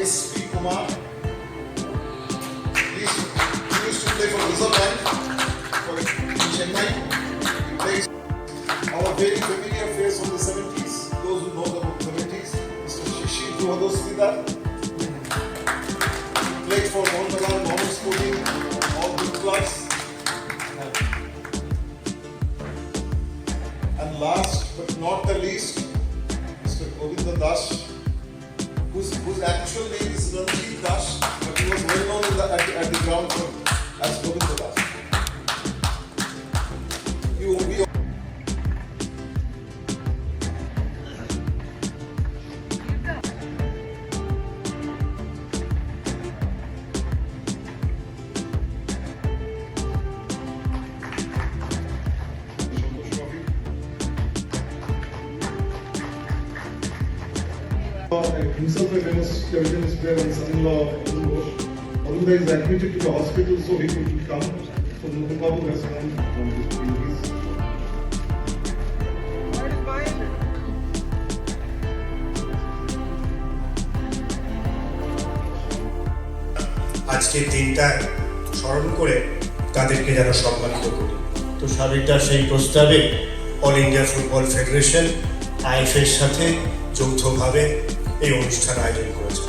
S.P. Kumar. He used to play for Reserve Bank for Chennai. He plays our very familiar face from the 70s. Those who know the 70s, Mr. Shishir Duhadosvidar. He played for Mohanbagan, Mohammed Sporting, all big clubs. And last but not the least, Mr. Govinda Das, whose actual name is Ranjit Das, but he was well known at the ground floor as Govinda Das. We himself a famous table tennis player and son-in-law of Arun Ghosh. Arun is admitted to the hospital so he couldn't come. So Mukund Babu has come from his previous. আজকের দিনটা স্মরণ করে তাদেরকে যেন সম্মানিত করি। তো সাবিটা সেই প্রস্তাবে অল ইন্ডিয়া ফুটবল ফেডারেশন আইএফএর সাথে যৌথভাবে এই অনুষ্ঠান আয়োজন করেছে।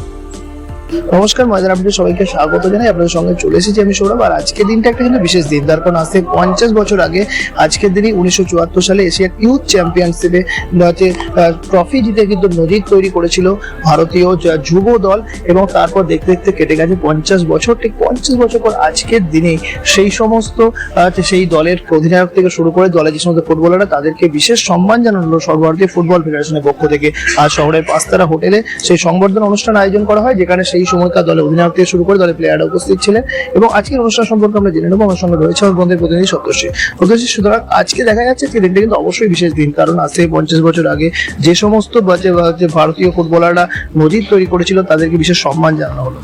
নমস্কার, ময়দান আপডেটে সবাইকে স্বাগত জানাই। আপনাদের সঙ্গে চলে এসেছি আমি সৌরভ। আর আজকের দিনটা একটা কিন্তু বিশেষ দিন, তার কারণ আজকে 50 বছর আগে আজকের দিনই 1974 সালে এশিয়ার ইউথ চ্যাম্পিয়নশিপে ট্রফি জিতে কিন্তু নজির তৈরি করেছিল ভারতীয় যুব দল। এবং তারপর দেখতে দেখতে কেটে গেছে 50 বছর। ঠিক 50 বছর পর আজকের দিনে সেই সমস্ত সেই দলের অধিনায়ক থেকে শুরু করে দলের যে সমস্ত ফুটবলাররা, তাদেরকে বিশেষ সম্মান জানানো হলো সর্বভারতীয় ফুটবল ফেডারেশনের পক্ষ থেকে। আর শহরের পাঁচতারা হোটেলে সেই সংবর্ধনা অনুষ্ঠান আয়োজন করা হয়, যেখানে সেই সময়কার দলের অধিনায়ক থেকে শুরু করে দলের প্লেয়াররা উপস্থিত ছিলেন। এবং আজকের অনুষ্ঠান সম্পর্কে আমরা জেনে নেবো। আমার সঙ্গে রয়েছে আমার বন্ধুদের প্রতিনিধি সপ্তর্ষি। সুতরাং আজকে দেখা যাচ্ছে যে দিনটা কিন্তু অবশ্যই বিশেষ দিন, কারণ আজ থেকে 50 বছর আগে যে সমস্ত ভারতীয় ফুটবলাররা নজির তৈরি করেছিল, তাদেরকে বিশেষ সম্মান জানানো হলো।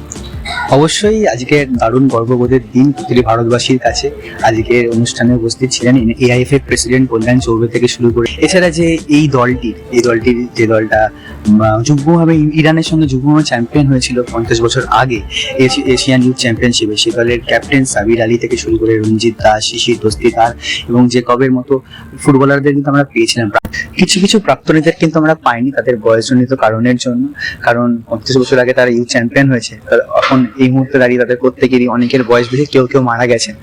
অবশ্যই আজকের দারুণ গর্ববোধের দিন প্রতিটি ভারতবাসীর কাছে। আজকের অনুষ্ঠানে উপস্থিত ছিলেন এআইএফ এর প্রেসিডেন্ট কল্যাণ চৌবে থেকে শুরু করে, এছাড়া যে এই দলটির যে দলটা যুগ্মভাবে ইরানের সঙ্গে যুগ্মভাবে চ্যাম্পিয়ন হয়েছিল 50 বছর আগে এশিয়ান ইউথ চ্যাম্পিয়নশিপে, সে দলের ক্যাপ্টেন সাবির আলী থেকে শুরু করে রঞ্জিত দাস, শিশির দস্তিদার এবং জেকবের মতো ফুটবলারদের কিন্তু আমরা পেয়েছিলাম। কিছু কিছু প্রাক্তনীদের কিন্তু আমরা পাইনি তাদের বয়সজনিত কারণের জন্য, কারণ 50 বছর আগে তারা ইউথ চ্যাম্পিয়ন হয়েছে। এখন এই মুহূর্তে দাঁড়িয়ে তাদের প্রত্যেকেরই অনেকের বয়স বেশি, কেউ কেউ মারা গেছেন।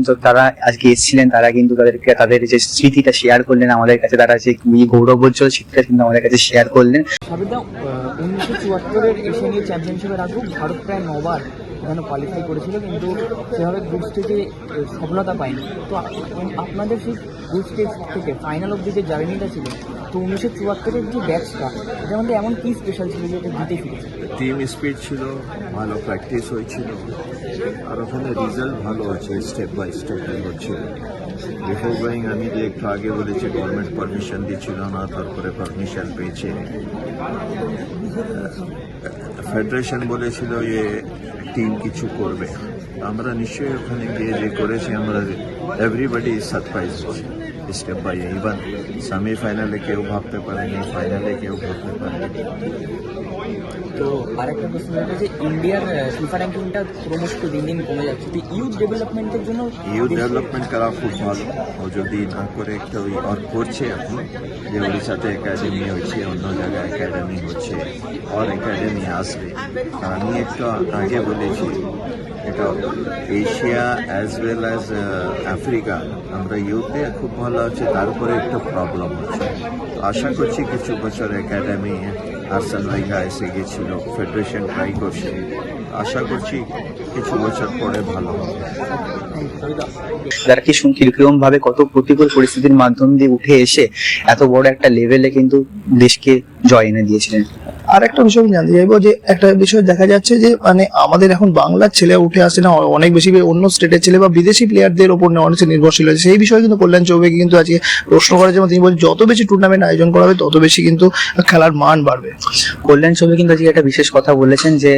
তো তারা আজকে এসেছিলেন, তারা কিন্তু তাদের যে স্মৃতিটা শেয়ার করলেন আমাদের কাছে, তারা যে গৌরবোজ্জ্বল স্মৃতিটা কিন্তু আমাদের কাছে শেয়ার করলেন। 1974-এর এশিয়ান ইউথ চ্যাম্পিয়নশিপের আগেও ভারত প্রায় 9 বার ওখানে কোয়ালিফাই করেছিল, কিন্তু সেভাবে গ্রুপ স্টেজে সফলতা পায়নি। তো আপনাদের সেই গ্রুপ স্টেজ থেকে ফাইনাল অব্দি যে জার্নিটা ছিল, তো 1974-এর যে ব্যাচটা, এটার মধ্যে এমন কি স্পেশাল ছিল যে এটা জিতে ফিরেছে? টিম স্পিড ছিল, ভালো প্র্যাকটিস হয়েছিল, আর ওখানে রেজাল্ট ভালো হচ্ছে, স্টেপ বাই স্টেপ হচ্ছিল। বিফোর গোয়িং আমি যে একটু আগে বলেছি গভর্নমেন্ট পারমিশন দিচ্ছিল না, তারপরে পারমিশন পেয়েছে। ফেডারেশন বলেছিল যে টিম কিছু করবে, আমরা নিশ্চয়ই ওখানে গিয়ে যে করেছি, আমরা everybody surprise step by. Even সেমিফাইনালে কেউ ভাবতে পারেনি, ফাইনালে কেউ ভাবতে পারেনি। তো আরেকটা প্রশ্ন এটা যে ইন্ডিয়ার ফিফা র্যাঙ্কিংটা ক্রমশ দিন দিন কমে যাচ্ছে, তো ইউথ ডেভেলপমেন্টের জন্য ইউথ ডেভেলপমেন্ট করা খুব ভালো। ও যদি না করে একটা ওই আর করছে এখন, যে উড়িষ্যাতে একাডেমি হচ্ছে, অন্য জায়গায় একাডেমি হচ্ছে, আর একাডেমি আসবে। আর আমি একটু আগে বলেছি, এটা Asia as well as Africa, আমরা ইউথে খুব ভালো আছে, তারপরে একটা প্রবলেম হচ্ছে। আশা করছি কিছু বছর একাডেমি আর্সেল ভাইঙ্গা এসে গেছিল, ফেডারেশন ট্রাই করছে, আশা করছি কিছু বছর পরে ভালো হবে। যারা কি কিরকম ভাবে কত প্রতিকূল পরিস্থিতির মাধ্যম দিয়ে উঠে এসে এত বড় একটা লেভেলে কিন্তু দেশকে জয় এনে দিয়েছিলেন। আর একটা বিষয় আমি জানতে চাইবো, যে একটা বিষয় দেখা যাচ্ছে যে মানে আমাদের এখন বাংলার ছেলে উঠে আসে না, অনেক বেশি অন্য স্টেটের ছেলে বা বিদেশি প্লেয়ারদের উপর অনেক নির্ভরশীল হয়েছে। সেই বিষয়ে কিন্তু কল্যাণ চৌবেকে কিন্তু আজকে প্রশ্ন করা, যেমন তিনি বলছেন যত বেশি টুর্নামেন্ট আয়োজন করা হবে তত বেশি কিন্তু খেলার মান বাড়বে। কল্যাণ চৌবে কিন্তু আজকে একটা বিশেষ কথা বলেছেন যে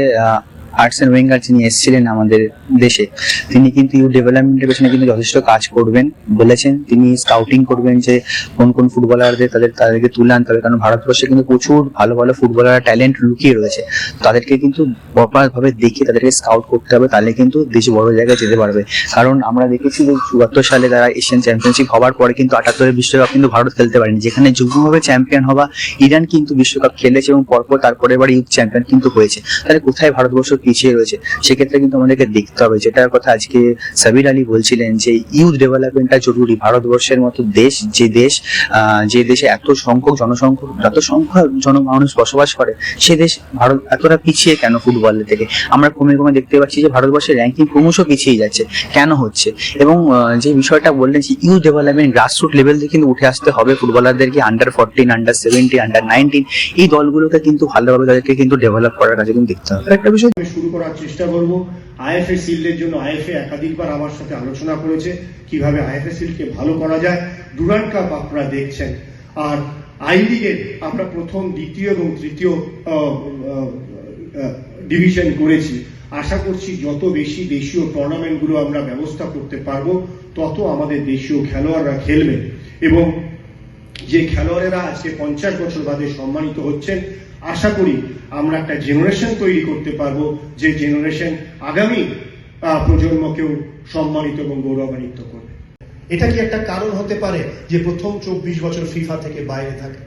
আর্সেন ওয়েঙ্গার যিনি এসেছিলেন আমাদের দেশে, তিনি কিন্তু ইউথ ডেভেলপমেন্টের পেছনে কিন্তু যথেষ্ট কাজ করবেন বলেছেন। তিনি স্কাউটিং করবেন যে কোন কোন ফুটবলারদের তাদেরকে তুলে আনতে হবে, কারণ ভারতবর্ষে কিন্তু প্রচুর ভালো ভালো ফুটবলার ট্যালেন্ট লুকিয়ে রয়েছে। তাদেরকে কিন্তু প্রপারভাবে দেখে তাদেরকে স্কাউট করতে হবে, তাহলে কিন্তু দেশ বড় জায়গায় যেতে পারবে। কারণ আমরা দেখেছি যে 74 সালে তারা এশিয়ান চ্যাম্পিয়নশিপ হওয়ার পরে কিন্তু 78-এর বিশ্বকাপ কিন্তু ভারত খেলতে পারেনি, যেখানে যুগ্মভাবে চ্যাম্পিয়ন হওয়া ইরান কিন্তু বিশ্বকাপ খেলেছে এবং পরপর তারপরে এবার ইউথ চ্যাম্পিয়ন কিন্তু হয়েছে। তাহলে কোথায় ভারতবর্ষ পিছিয়ে রয়েছে, সেক্ষেত্রে কিন্তু আমাদেরকে দেখতে হবে। যেটার কথা আজকে সাবির আলী বলছিলেন যে ইউথ ডেভেলপমেন্টটা জরুরি। ভারতবর্ষের মতো দেশ, যে দেশে এত সংখ্যক মানুষ বসবাস করে, সে দেশ ভারত এতটা পিছিয়ে কেন ফুটবলের থেকে? আমরা কমে কমে দেখতে পাচ্ছি যে ভারতবর্ষের র্যাঙ্কিং ক্রমশ পিছিয়ে যাচ্ছে, কেন হচ্ছে? এবং যে বিষয়টা বললেন যে ইউথ ডেভেলপমেন্ট গ্রাসরুট লেভেল থেকে কিন্তু উঠে আসতে হবে ফুটবলারদেরকে, আন্ডার 14, আন্ডার 17, আন্ডার 19 এই দলগুলোকে কিন্তু ভালোভাবে তাদেরকে কিন্তু ডেভেলপ করার কাজে কিন্তু দেখতে হবে। একটা বিষয় আমি শুরু করার চেষ্টা করব। আইএফএ শিল্ডের জন্য আইএফএ একাধিকবার আমার সাথে আলোচনা করেছে কিভাবে আইএফএ শিল্ডকে ভালো করা যায়। ডুরান্ড কাপ আপনারা দেখছেন, আর আই লিগের আমরা প্রথম, দ্বিতীয় এবং তৃতীয় ডিভিশন করেছি। আশা করছি যত বেশি দেশীয় টুর্নামেন্টগুলো আমরা ব্যবস্থা করতে পারবো, তত আমাদের দেশীয় খেলোয়াড়রা খেলবে। এবং যে খেলোয়াড়েরা আজকে 50 বছর বাদে সম্মানিত হচ্ছেন, আশা করি আমরা একটা জেনারেশন তৈরি করতে পারবো, যে জেনারেশন আগামী প্রজন্মকেও সম্মানিত এবং গৌরবান্বিত করবে। এটা কি একটা কারণ হতে পারে যে প্রথম 24 বছর ফিফা থেকে বাইরে থাকে?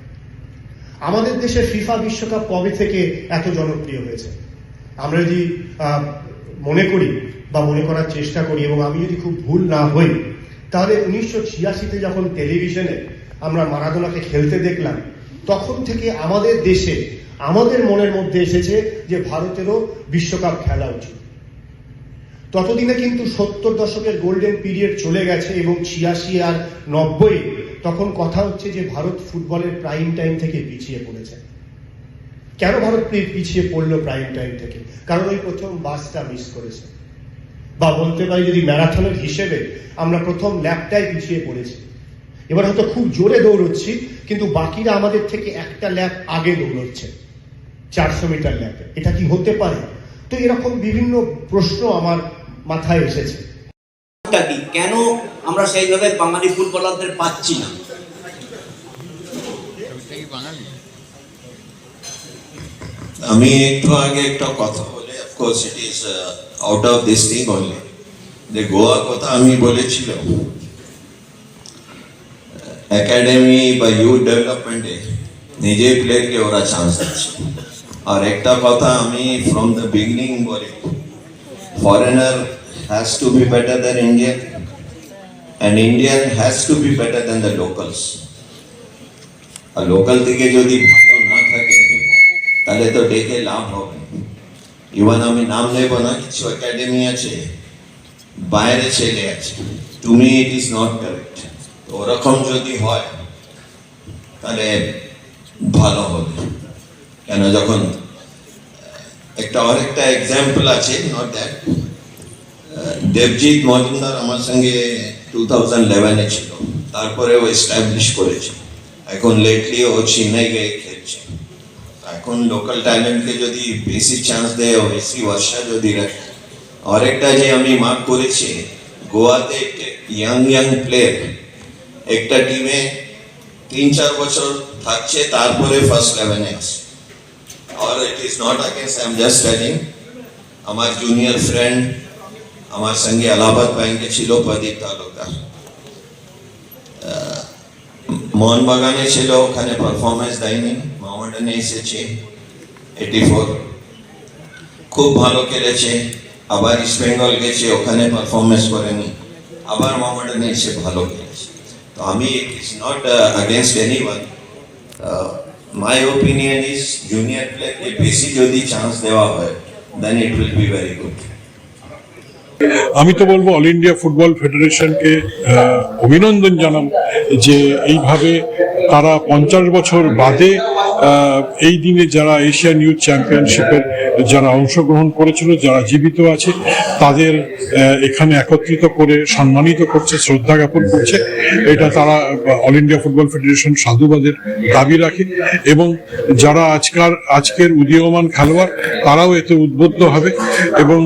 আমাদের দেশে ফিফা বিশ্বকাপ কবে থেকে এত জনপ্রিয় হয়েছে? আমরা যদি মনে করি বা মনে করার চেষ্টা করি, এবং আমি যদি খুব ভুল না হই, তাহলে 1986-তে যখন টেলিভিশনে আমরা মারাদোনাকে খেলতে দেখলাম, তখন থেকে আমাদের দেশে, আমাদের মনের মধ্যে এসেছে যে ভারতেরও বিশ্বকাপ খেলা উচিত। ততদিনে কিন্তু 70 দশকের গোল্ডেন পিরিয়ড চলে গেছে, এবং 86 আর 90 তখন কথা হচ্ছে যে ভারত ফুটবলের প্রাইম টাইম থেকে পিছিয়ে পড়েছে। কেন ভারত পিছিয়ে পড়লো প্রাইম টাইম থেকে? কারণ ওই প্রথম বাসটা মিস করেছে, বা বলতে পারি যদি ম্যারাথনের হিসেবে আমরা প্রথম ল্যাপটাই পিছিয়ে পড়েছি। এবার হয়তো খুব জোরে দৌড়চ্ছি, কিন্তু বাকিরা আমাদের থেকে একটা ল্যাপ আগে দৌড়চ্ছে 400 মিটার ল্যাপে। এটা কি হতে পারে? তো এরকম বিভিন্ন প্রশ্ন আমার মাথায় এসেছে। কেন আমরা সেইভাবে বাঙালি ফুটবলারদের পাচ্ছি না? আমি একটু আগে একটা কথা বলে, of course it is out of this thing only, যে গোয়ার কথা আমি বলেছিলাম, একাডেমি বা ইউথ ডেভেলপমেন্টে নিজে প্লেয়ারকে ওরা চান্স দিচ্ছে। আর একটা কথা আমি ফ্রম দ্য বিগিনিং বলি, foreigner has to be better than Indian, and Indian has to be better than the locals. আর লোকাল থেকে যদি ভালো না থাকে, তাহলে তো ডেকে লাভ হবে। ইভেন আমি নাম নেব না, কিছু একাডেমি আছে বাইরে ছেলে আছে, to me it is not correct. তো ওরকম যদি হয় তাহলে ভালো হবে। কেন, যখন আরেকটা এক্সাম্পল আছে, নট দ্যাট, দেবজিৎ মজুমদার আমার সঙ্গে 2011-এ ছিল, তারপরে ও এস্টাবলিশ করেছে। এখন লেটলি ও চেন্নাই গিয়ে খেলছে। এখন লোকাল ট্যালেন্টকে যদি বেশি চান্স দেয় ও বেশি বর্ষা যদি রাখে। আরেকটা যে আমি মার্ক করেছি, গোয়াতে ইয়াং প্লেয়ার একটা টিমে 3-4 বছর থাকছে, তারপরে ফার্স্ট 11-এ আসে। আর it is not against, I am just telling. আমার জুনিয়র ফ্রেন্ড আমার সঙ্গে এলাহাবাদ ব্যাংকে ছিল, প্রদীপ তালুকদার, মোহনবাগানে ছিল, ওখানে পারফরমেন্স দেয়নি, মোহামেডানে এসেছে 84, খুব ভালো খেলেছে। আবার ইস্ট বেঙ্গল গেছে, ওখানে পারফরমেন্স করেনি, আবার মোহামেডানে এসে ভালো খেলেছে। তো আমি, it is not against anyone, my opinion is junior প্লেয়ারকে বেশি যদি চান্স দেওয়া হয়, then it will be very good. আমি তো বলবো অল ইন্ডিয়া ফুটবল ফেডারেশনকে অভিনন্দন জানাবো যে এইভাবে তারা 50 বছর বাদে এই দিনে যারা এশিয়ান ইউথ চ্যাম্পিয়নশিপের যারা অংশগ্রহণ করেছিল, যারা জীবিত আছে, তাদের এখানে একত্রিত করে সম্মানিত করছে, শ্রদ্ধা জ্ঞাপন করছে। এটা তারা অল ইন্ডিয়া ফুটবল ফেডারেশন সাধুবাদের দাবি রাখে এবং যারা আজকের উদীয়মান খেলোয়াড় তারাও এতে উদ্বুদ্ধ হবে এবং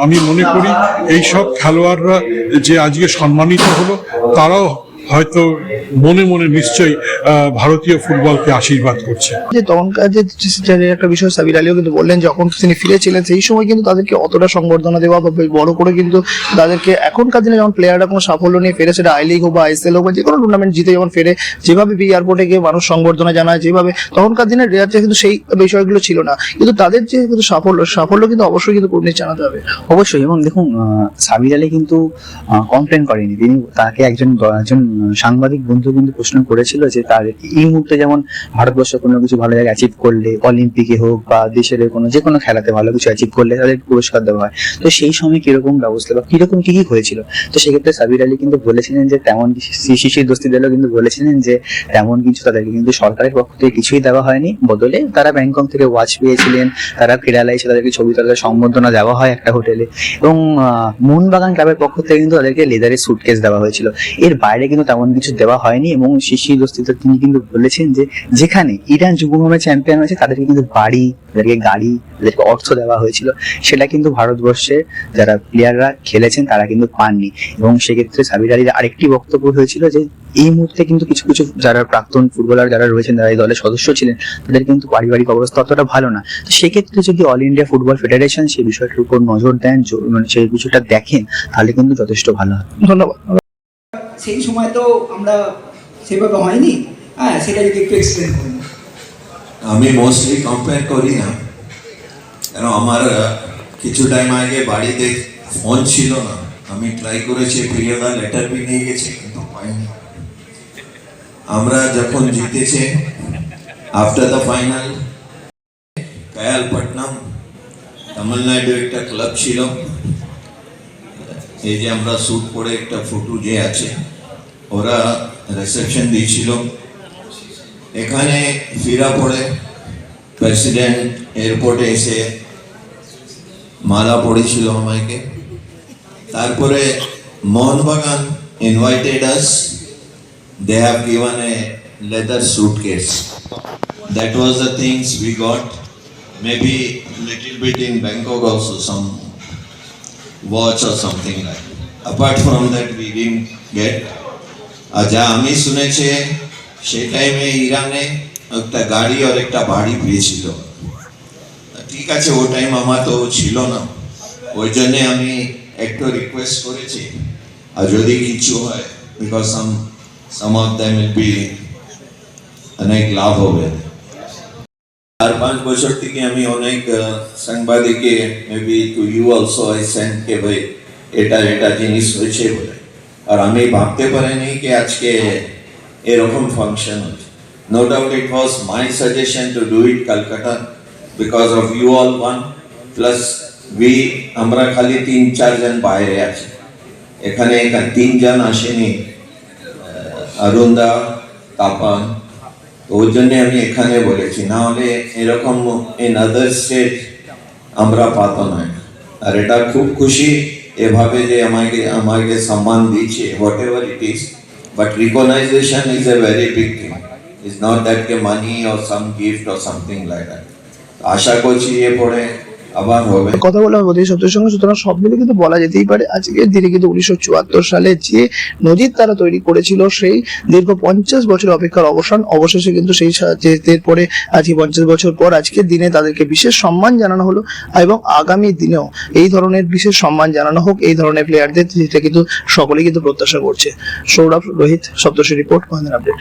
আমি মনে করি এই সব খেলোয়াড়রা যে আজকে সম্মানিত হলো তারাও হয়তো মনে মনে নিশ্চয়ই ভারতীয় ফুটবলকে আশীর্বাদ করছে। যে তখনকার যে একটা বিষয় সাবির আলীও কিন্তু বললেন, যখন তিনি ফিরেছিলেন সেই সময় কিন্তু তাদেরকে অতটা সংবর্ধনা দেওয়া বা বড় করে কিন্তু তাদেরকে এখনকার দিনে যেমন প্লেয়াররা কোনো সাফল্য নিয়ে ফেরে, সেটা আই লিগ হোক বা আইএসএল হোক বা যে কোনো টুর্নামেন্ট জিতে যেমন ফেরে, যেভাবে এয়ারপোর্টে গিয়ে মানুষ সংবর্ধনা জানায়, যেভাবে তখনকার দিনের রেয়ারতে কিন্তু সেই বিষয়গুলো ছিল না। কিন্তু তাদের যে কিন্তু সাফল্য কিন্তু অবশ্যই কিন্তু কর্মী জানাতে হবে। অবশ্যই। এবং দেখুন, সাবির আলী কিন্তু কমপ্লেন করেনি, তিনি তাকে একজন সাংবাদিক বন্ধু কিন্তু প্রশ্ন করেছিল যে তার এই মুহূর্তে যেমন ভারতবর্ষ কোনো কিছু ভালো জায়গায় অ্যাচিভ করলে, অলিম্পিকে হোক বা দেশের যে কোনো খেলাতে ভালো কিছু অ্যাচিভ করলে তাদের পুরস্কার দেওয়া হয়, তো সেই সময় কিরকম ব্যবস্থা বা কিরকম কি হয়েছিল। তো সেক্ষেত্রে সাবির আলী কিন্তু বলেছিলেন যে তেমন শিশির দোস্তি দিলেও কিন্তু বলেছিলেন যে তেমন কিছু তাদেরকে কিন্তু সরকারের পক্ষ থেকে কিছুই দেওয়া হয়নি, বদলে তারা ব্যাংকক থেকে ওয়াচ পেয়েছিলেন, তারা কেরালায় এসে তাদেরকে ছবি তোলার সম্বর্ধনা দেওয়া হয় একটা হোটেলে, এবং মোহনবাগান ক্লাবের পক্ষ থেকে কিন্তু তাদেরকে লেদারের সুটকেস দেওয়া হয়েছিল। এর বাইরে কিন্তু তেমন কিছু দেওয়া হয়নি। এবং শিশির দোস্তিতে তিনি কিন্তু বলেছেন যে যেখানে ইরান যুবভাবে চ্যাম্পিয়ন হয়েছে তাদেরকে কিন্তু বাড়ি, তাদেরকে গাড়ি, তাদেরকে অর্থ দেওয়া হয়েছিল, সেটা কিন্তু ভারতবর্ষে যারা প্লেয়াররা খেলেছেন তারা কিন্তু পাননি। এবং সেক্ষেত্রে সাবির আলীর আরেকটি বক্তব্য হয়েছিল যে এই মুহূর্তে কিন্তু কিছু কিছু যারা প্রাক্তন ফুটবলার যারা রয়েছেন, যারা এই দলের সদস্য ছিলেন, তাদের কিন্তু পারিবারিক অবস্থা অতটা ভালো না। তো সেক্ষেত্রে যদি অল ইন্ডিয়া ফুটবল ফেডারেশন সেই বিষয়টার উপর নজর দেন, মানে সেই বিষয়টা দেখেন, তাহলে কিন্তু যথেষ্ট ভালো হয়। ধন্যবাদ। সেই সময় তো আমরা সেভাবে হয়নি, হ্যাঁ, সেটা যদি একটু এক্সপ্লেন করুন। আমি মোস্টলি কম্পেয়ার করি না, কেন আমার কিছু টাইম আগে বাড়িতে ফোন ছিল না, আমি ট্রাই করেছি, প্রিয়দা লেটার বি নিয়ে গেছে কিন্তু পাইনি। আমরা যখন জিতেছে আফটার দ্য ফাইনাল, কায়ালপট্টনম তামিলনাড়ু একটা ক্লাব ছিল, এই যে আমরা শ্যুট করে একটা ফটো যে আছে, ওরা রিসেপশন দিয়েছিল। এখানে ফিরা পড়ে প্রেসিডেন্ট এয়ারপোর্টে এসে মালা পড়েছিল আমাকে। তারপরে Mohun Bagan invited us, they have given a leather suitcase. That was the things we got. Maybe little bit in Bangkok also, some watch or something like that. Apart from that we didn't get. যা আমি শুনেছি সেই টাইমে ইরানে একটা গাড়ি আর একটা বাড়ি পেয়েছিল। ঠিক আছে, ও টাইম আমার তো ছিল না, ওই জন্য আমি একটু রিকোয়েস্ট করেছি, আর যদি কিছু হয়, because some of them will be অনেক লাভ হবে। 4-5 বছর থেকে আমি অনেক সাংবাদিকে, maybe to you also I send কে ভাই এটা জিনিস হয়েছে বলে, আর আমি ভাবতে পারিনি কি আজকে এরকম ফাংশন হচ্ছে। No doubt it was my suggestion to do it Kolkata, because of you all one plus we, আমরা খালি 3-4 জন বাইরে আছি, এখানে 3 জন আসেনি, অরুণদা, তাপান, ওই জন্য আমি এখানে বলেছি, না হলে এরকম ইন আদার স্টেট আমরা পাতো না। আর এটা খুব খুশি এভাবে যে আমাকে সম্মান দিচ্ছে, whatever it is, but recognition is a very big thing, is not that কে money or some gift or something like that. আশা করছি এ পরে আবার হবে। কথা বলা অতি সত্যের সঙ্গে, সুতরাং সব মিলে কিন্তু বলা যেতেই পারে আজকের দিনে কিন্তু 1974 সালে যে নজির তারা তৈরি করেছিল, সেই দীর্ঘ 50 বছর অপেক্ষার অবসান অবশেষে কিন্তু সেই পরে আজকে 50 বছর পর আজকের দিনে তাদেরকে বিশেষ সম্মান জানানো হলো, এবং আগামী দিনেও এই ধরনের বিশেষ সম্মান জানানো হোক এই ধরনের প্লেয়ারদের, যেটা কিন্তু সকলেই কিন্তু প্রত্যাশা করছে। সৌরভ, রোহিত, সপ্তর্ষি রিপোর্ট, মহেন্দ্র আপডেট।